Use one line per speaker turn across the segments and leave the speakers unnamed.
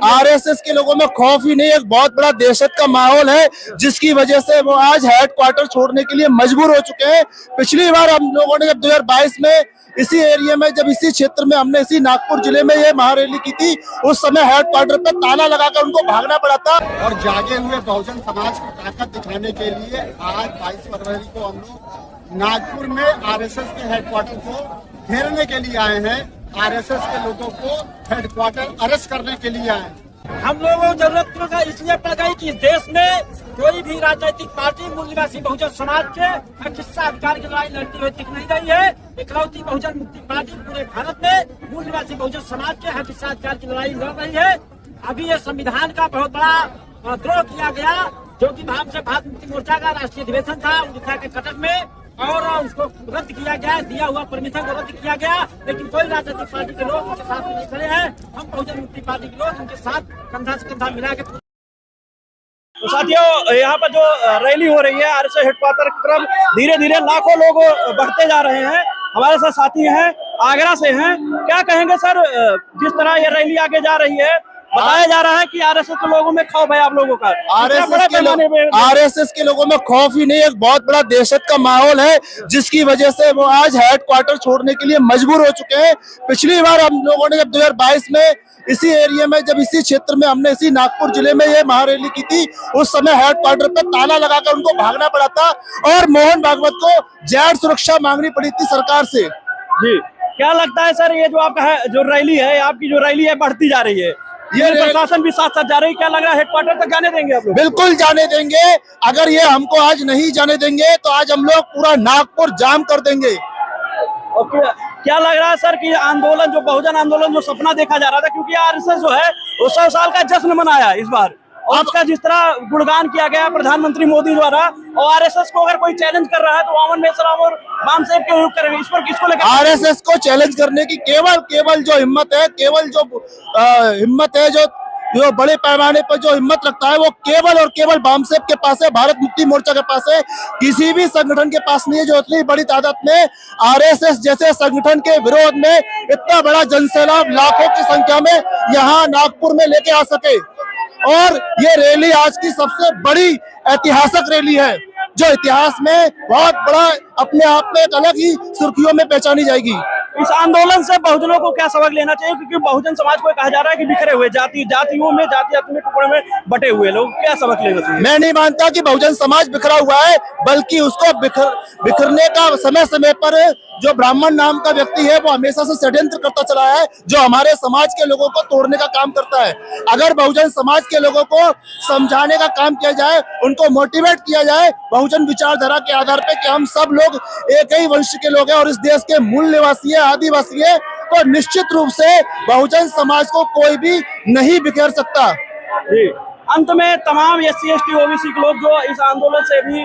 RSS के लोगों में खौफ ही नहीं, एक बहुत बड़ा दहशत का माहौल है, जिसकी वजह से वो आज हेडक्वार्टर छोड़ने के लिए मजबूर हो चुके हैं। पिछली बार हम लोगों ने जब 2022 में इसी एरिया में, जब इसी क्षेत्र में हमने इसी नागपुर जिले में ये महारैली की थी, उस समय हेडक्वार्टर पे ताला लगाकर उनको भागना पड़ा था।
और जागे हुए बहुजन समाज की ताकत दिखाने के लिए आज 22 फरवरी को हम लोग नागपुर में आरएसएस के हेडक्वार्टर को घेरने के लिए आए हैं। आरएसएस के लोगों को हेडक्वार्टर अरेस्ट करने के लिए आए हैं।
हम लोगों को जरूरत इसलिए पड़ गई कि इस देश में कोई भी राजनीतिक पार्टी मूल निवासी बहुजन समाज के हिस्सा अधिकार की लड़ाई लड़ती हुई दिख नहीं रही है। इकलौती बहुजन मुक्ति पार्टी पूरे भारत में मूल निवासी बहुजन समाज के हिस्सा अधिकार की लड़ाई लड़ रही है। अभी ये संविधान का बहुत बड़ा द्रोह किया गया, जो कि भारत मुक्ति मोर्चा का राष्ट्रीय अधिवेशन था उड़ीसा के कटक में, और उसको रद्द किया गया, दिया हुआ परमिशन को रद्द किया गया। लेकिन कोई राजनीतिक पार्टी के लोग उनके साथ नहीं खड़े हैं। हम बहुजन मुक्ति पार्टी के लोग उनके साथ कंधा से कंधा मिला के।
तो साथियों, यहाँ पर जो रैली हो रही है आरएसएस हेडक्वार्टर की तरफ, धीरे धीरे लाखों लोग बढ़ते जा रहे हैं। हमारे साथ साथी हैं, आगरा से हैं। क्या कहेंगे सर, जिस तरह ये रैली आगे जा रही है, बताया जा रहा है कि आरएसएस के लोगों में खौफ है आप लोगों का।
आरएसएस के लोगों में खौफ ही नहीं, एक बहुत बड़ा दहशत का माहौल है, जिसकी वजह से वो आज हेडक्वार्टर छोड़ने के लिए मजबूर हो चुके हैं। पिछली बार हम लोगों ने जब 2022 में इसी एरिया में, जब इसी क्षेत्र में हमने इसी नागपुर जिले में ये महारैली की थी, उस समय हेडक्वार्टर पे ताला लगाकर उनको भागना पड़ा था और मोहन भागवत को जेड सुरक्षा मांगनी पड़ी थी सरकार से।
जी, क्या लगता है सर, ये जो आपका जो रैली है, आपकी जो रैली है बढ़ती जा रही है, ये प्रशासन भी साथ साथ जा रही है, क्या लग रहा है हेडक्वार्टर तक जाने देंगे आप लोग?
बिल्कुल जाने देंगे। अगर ये हमको आज नहीं जाने देंगे तो आज हम लोग पूरा नागपुर जाम कर देंगे।
ओके, क्या लग रहा है सर कि आंदोलन, जो बहुजन आंदोलन जो सपना देखा जा रहा था, क्योंकि आरएसएस जो है वो 100 साल का जश्न मनाया इस बार, और उसका जिस तरह गुणगान किया गया प्रधानमंत्री मोदी द्वारा, और आरएसएस को अगर कोई चैलेंज कर रहा है तो वामन मेश्राम और बामसेब के उपयोग करेंगे, इस पर किसको लेकर?
आरएसएस को चैलेंज करने की केवल जो हिम्मत है, केवल जो हिम्मत है, जो बड़े पैमाने पर जो हिम्मत रखता है, वो केवल और केवल बामसेब के पास है, भारत मुक्ति मोर्चा के पास है। किसी भी संगठन के पास नहीं है जो इतनी बड़ी तादाद में आरएसएस जैसे संगठन के विरोध में इतना बड़ा जनसैलाब लाखों की संख्या में यहाँ नागपुर में लेके आ सके। और ये रैली आज की सबसे बड़ी ऐतिहासिक रैली है, जो इतिहास में बहुत बड़ा अपने आप में एक अलग ही सुर्खियों में पहचानी जाएगी।
इस आंदोलन से बहुजनों को क्या सबक लेना चाहिए, क्योंकि बहुजन समाज को कहा जा रहा है कि बिखरे हुए जातियों में, जाति में टुकड़े में बटे हुए लोग, क्या सबक लेना चाहिए?
मैं नहीं मानता कि बहुजन समाज बिखरा हुआ है, बल्कि उसको बिखरने का समय समय पर जो ब्राह्मण नाम का व्यक्ति है वो हमेशा से षड्यंत्र करता चला है, जो हमारे समाज के लोगों को तोड़ने का काम करता है। अगर बहुजन समाज के लोगों को समझाने का काम किया जाए, उनको मोटिवेट किया जाए बहुजन विचारधारा के आधार पे कि हम सब लोग एक ही वंश के लोग हैं और इस देश के मूल निवासी है, आदिवासी है, तो निश्चित रूप से बहुजन समाज को कोई भी नहीं बिखेर सकता।
अंत में तमाम SC ST OBC के लोग जो इस आंदोलन से भी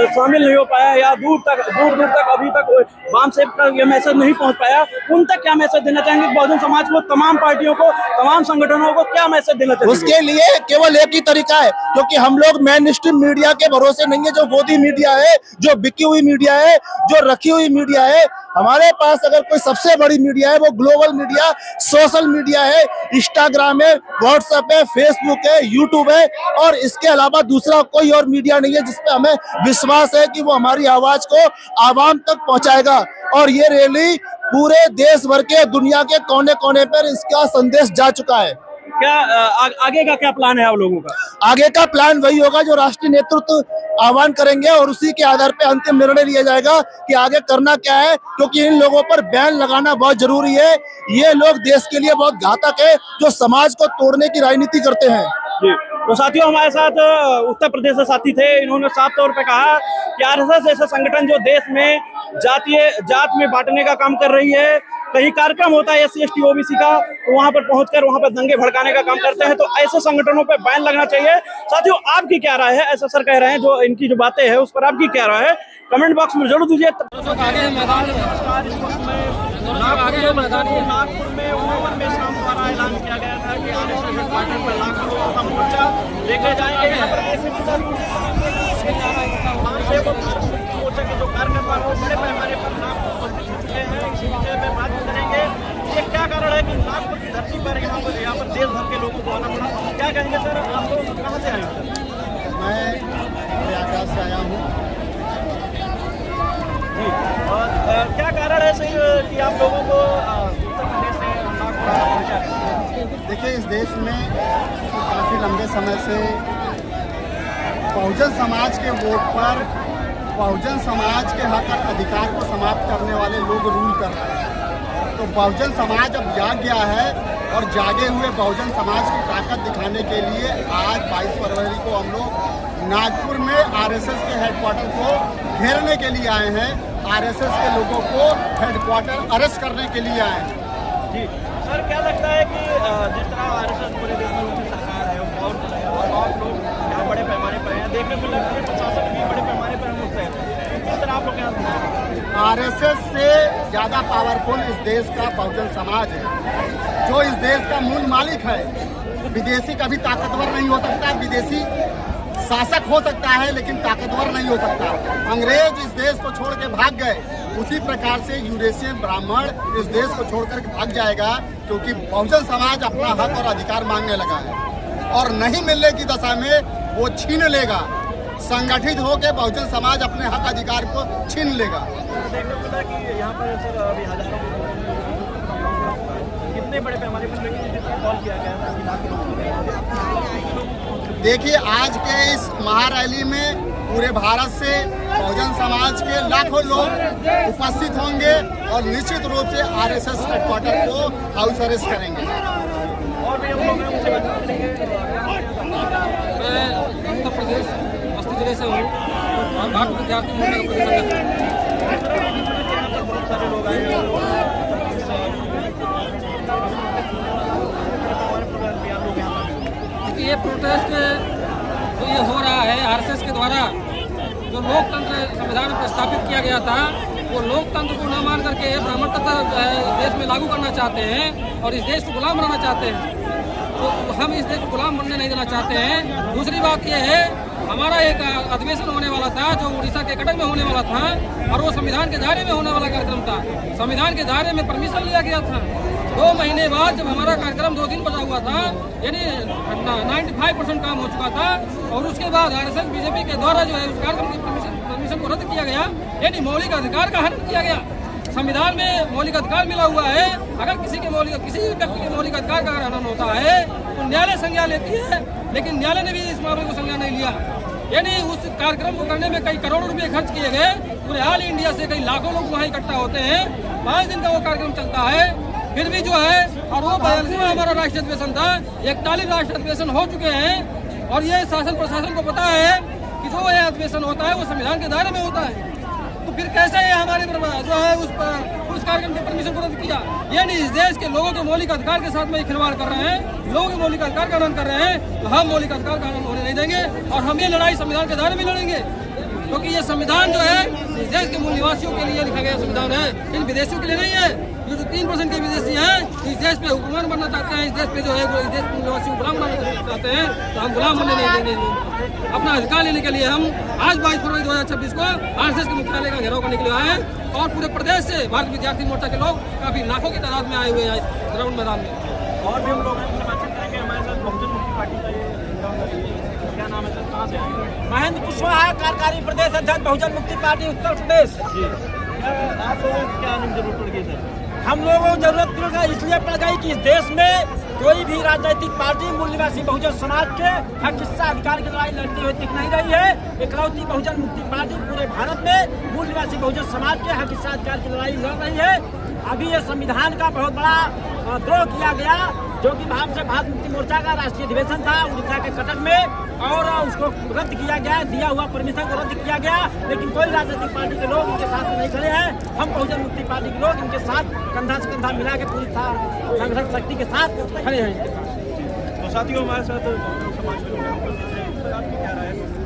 शामिल नहीं हो पाया, या दूर दूर तक अभी तक बामसेब का ये मैसेज नहीं पहुंच पाया, उन तक क्या मैसेज देना चाहेंगे? बहुजन समाज को, तमाम पार्टियों को, तमाम संगठनों को क्या मैसेज देना चाहेंगे?
उसके लिए केवल एक ही तरीका है, क्योंकि हम लोग मेन स्ट्रीम मीडिया के भरोसे नहीं है, जो गोदी मीडिया है, जो बिकी हुई मीडिया है, जो रखी हुई मीडिया है। हमारे पास अगर कोई सबसे बड़ी मीडिया है वो ग्लोबल मीडिया, सोशल मीडिया है, इंस्टाग्राम है, व्हाट्सएप है, फेसबुक है, यूट्यूब है, और इसके अलावा दूसरा कोई और मीडिया नहीं है जिसपे हमें विश्वास है कि वो हमारी आवाज को आवाम तक पहुंचाएगा। और ये रैली पूरे देश भर के, दुनिया के कोने कोने पर इसका संदेश जा चुका है।
क्या आगे का क्या प्लान है आप लोगों का?
आगे का प्लान वही होगा जो राष्ट्रीय नेतृत्व आह्वान करेंगे, और उसी के आधार पे अंतिम निर्णय लिया जाएगा कि आगे करना क्या है, क्योंकि इन लोगों पर बैन लगाना बहुत जरूरी है। ये लोग देश के लिए बहुत घातक है, जो समाज को तोड़ने की राजनीति करते हैं।
जी, तो साथियों, हमारे साथ उत्तर प्रदेश से साथी थे। इन्होंने साफ तौर पे कहा कि आरएसएस जैसा संगठन जो देश में जात में बांटने का काम कर रही है, कहीं कार्यक्रम होता है SC ST OBC का तो वहां पर पहुंचकर वहां पर दंगे भड़काने का काम करते हैं, तो ऐसे संगठनों पे बैन लगना चाहिए। साथियों, आपकी क्या राय है? ऐसा सर कह रहे हैं, जो इनकी जो बातें हैं उस पर आपकी क्या राय है? कमेंट बॉक्स में जरूर दीजिए। नागपुर में वामन मेश्राम द्वारा ऐलान किया गया था कि आरएसएस हेडक्वार्टर पर लाखों लोगों का मोर्चा लेके जाएंगे। यहाँ पर मोर्चा के जो कार्यकर्ता हैं वो बड़े पैमाने पर नाम उपस्थित हैं, इसी विषय में बात करेंगे। क्या कारण है कि नागपुर की धरती पर यहाँ पर देश भर के लोगों को आना पड़ा? क्या कहेंगे सर, आप लोग कहाँ से आए हो?
मैं प्रयागराज से आया हूँ।
जी, और क्या कारण है सर कि आप लोगों को उत्तर प्रदेश से नागपुर आना पड़ा?
देखिए, इस देश में काफ़ी लंबे समय से बहुजन समाज के वोट पर बहुजन समाज के हक और अधिकार को समाप्त करने वाले लोग रूल कर रहे हैं। तो बहुजन समाज अब जाग गया है और जागे हुए बहुजन समाज की ताकत दिखाने के लिए आज 22 फरवरी को हम लोग नागपुर में आरएसएस के हेडक्वार्टर को घेरने के लिए आए हैं। आरएसएस के लोगों को हेडक्वार्टर अरेस्ट करने के लिए आए हैं।
जी सर, क्या लगता है कि जिस तरह आरएसएस पूरे देश में उनकी सरकार है और आप लोग यहाँ बड़े पैमाने पर हैं, देखने को लगता है प्रशासन भी बड़े पैमाने पर हम लोग हैं, किस तरह आप लोग यहाँ?
आरएसएस से ज़्यादा पावरफुल इस देश का बहुजन समाज है, जो इस देश का मूल मालिक है। विदेशी कभी ताकतवर नहीं हो सकता, विदेशी शासक हो सकता है लेकिन ताकतवर नहीं हो सकता। अंग्रेज इस देश को छोड़ के भाग गए, उसी प्रकार से यूरेशियन ब्राह्मण इस देश को छोड़कर भाग जाएगा, क्योंकि बहुजन समाज अपना हक और अधिकार मांगने लगा है और नहीं मिलने की दशा में वो छीन लेगा। संगठित होकर बहुजन समाज अपने हक अधिकार को छीन लेगा।
देखने को मिला कि यहाँ पर सर अभी हजारों कितने बड़े पैमाने पर कॉल किया गया था?
देखिए, आज के इस महारैली में पूरे भारत से बहुजन समाज के लाखों लोग उपस्थित होंगे और निश्चित रूप से आरएसएस हेडक्वार्टर को हाउस अरेस्ट करेंगे।
और भी हम लोग हैं, उनसे बात करेंगे।
मैं उत्तर प्रदेश बस्ती जिले से हूँ और भारत विद्यार्थी मोर्चा का
बहुत सारे लोग आए हैं।
ये प्रोटेस्ट जो ये हो रहा है आरएसएस के द्वारा, जो लोकतंत्र संविधान में प्रस्तावित किया गया था, वो लोकतंत्र को न मान करके ब्राह्मण तंत्र देश में लागू करना चाहते हैं और इस देश को गुलाम बनाना चाहते हैं। तो हम इस देश को गुलाम बनने नहीं देना चाहते हैं। दूसरी बात ये है, हमारा एक अधिवेशन होने वाला था जो उड़ीसा के कटक में होने वाला था और वो संविधान के दायरे में होने वाला कार्यक्रम था। संविधान के दायरे में परमिशन लिया गया था। 2 महीने बाद जब हमारा कार्यक्रम 2 दिन बचा हुआ था, यानी 95% काम हो चुका था, और उसके बाद आरएसएस बीजेपी के द्वारा जो है उस कार्यक्रम की परमिशन को रद्द किया गया, यानी मौलिक अधिकार का हनन किया गया। संविधान में मौलिक अधिकार मिला हुआ है, अगर किसी व्यक्ति के मौलिक अधिकार का हनन होता है तो न्यायालय संज्ञान लेती है, लेकिन न्यायालय ने भी इस मामले को संज्ञान नहीं लिया। यानी उस कार्यक्रम को करने में कई करोड़ों रुपए खर्च किए गए, पूरे ऑल इंडिया से कई लाखों लोग वहाँ इकट्ठा होते हैं, 5 दिन का वो कार्यक्रम चलता है, फिर भी जो है, और वो 42वां हमारा राष्ट्रीय अधिवेशन था, 41 राष्ट्रीय अधिवेशन हो चुके हैं और ये शासन प्रशासन को पता है कि जो यह अधिवेशन होता है वो संविधान के दायरे में होता है। तो फिर कैसे ये हमारे जो है उस कार्यक्रम की परमिशन को रद्द किया? यानी इस देश के लोगों के मौलिक अधिकार के साथ में खिलवाड़ कर रहे हैं, लोगों के मौलिक अधिकार का हनन कर रहे हैं। तो हम मौलिक अधिकार का हनन होने नहीं देंगे और हम ये लड़ाई संविधान के दायरे में लड़ेंगे, क्योंकि ये संविधान जो है इस देश के मूल निवासियों के लिए लिखा गया संविधान है, इन विदेशियों के लिए नहीं है। ये जो 3% के विदेशी हैं इस देश पे हुक्मरान बनना चाहते हैं, इस देश पे जो है इस देश के मूल निवासियों को गुलाम बनाना चाहते हैं, तो हम गुलाम बनने नहीं देंगे। अपना अधिकार लेने के लिए हम आज 22 फरवरी 2026 को आरएसएस के मुख्यालय का घेराव करने के लिए आए हैं और पूरे प्रदेश से भारत विद्यार्थी मोर्चा के लोग काफी लाखों की तादाद में आए हुए हैं ग्राउंड मैदान में।
और भी हम लोग हैं, बातचीत करेंगे। हमारे साथ बहुजन मुक्ति पार्टी का ये क्या नाम है सर, कहाँ से आए हैं?
महेंद्र कुशवाहा, कार्यकारी प्रदेश अध्यक्ष बहुजन मुक्ति पार्टी उत्तर प्रदेश।
जी, आप लोगों को क्या जरूरत पड़ गई सर?
हम लोगों को जरूरत इसलिए पड़ गई कि इस देश में कोई भी राजनीतिक पार्टी मूल निवासी बहुजन समाज के हक हिस्सा अधिकार की लड़ाई लड़ती हुई दिख नहीं रही है। इकलौती बहुजन मुक्ति पार्टी पूरे भारत में मूल निवासी बहुजन समाज के हक हिस्सा अधिकार की लड़ाई लड़ रही है। अभी ये संविधान का बहुत बड़ा द्रोह किया गया, जो कि भारत मुक्ति मोर्चा का राष्ट्रीय अधिवेशन था उड़ीसा के कटक में, और उसको रद्द किया गया, दिया हुआ परमिशन को रद्द किया गया। लेकिन कोई राजनीतिक पार्टी के लोग इनके साथ नहीं खड़े हैं। हम बहुजन मुक्ति पार्टी के लोग इनके साथ कंधा से कंधा मिला के पूरी संघर्ष शक्ति के साथ खड़े हैं।
तो साथियों, हमारे साथ समाज के लोग हैं, क्या राय है?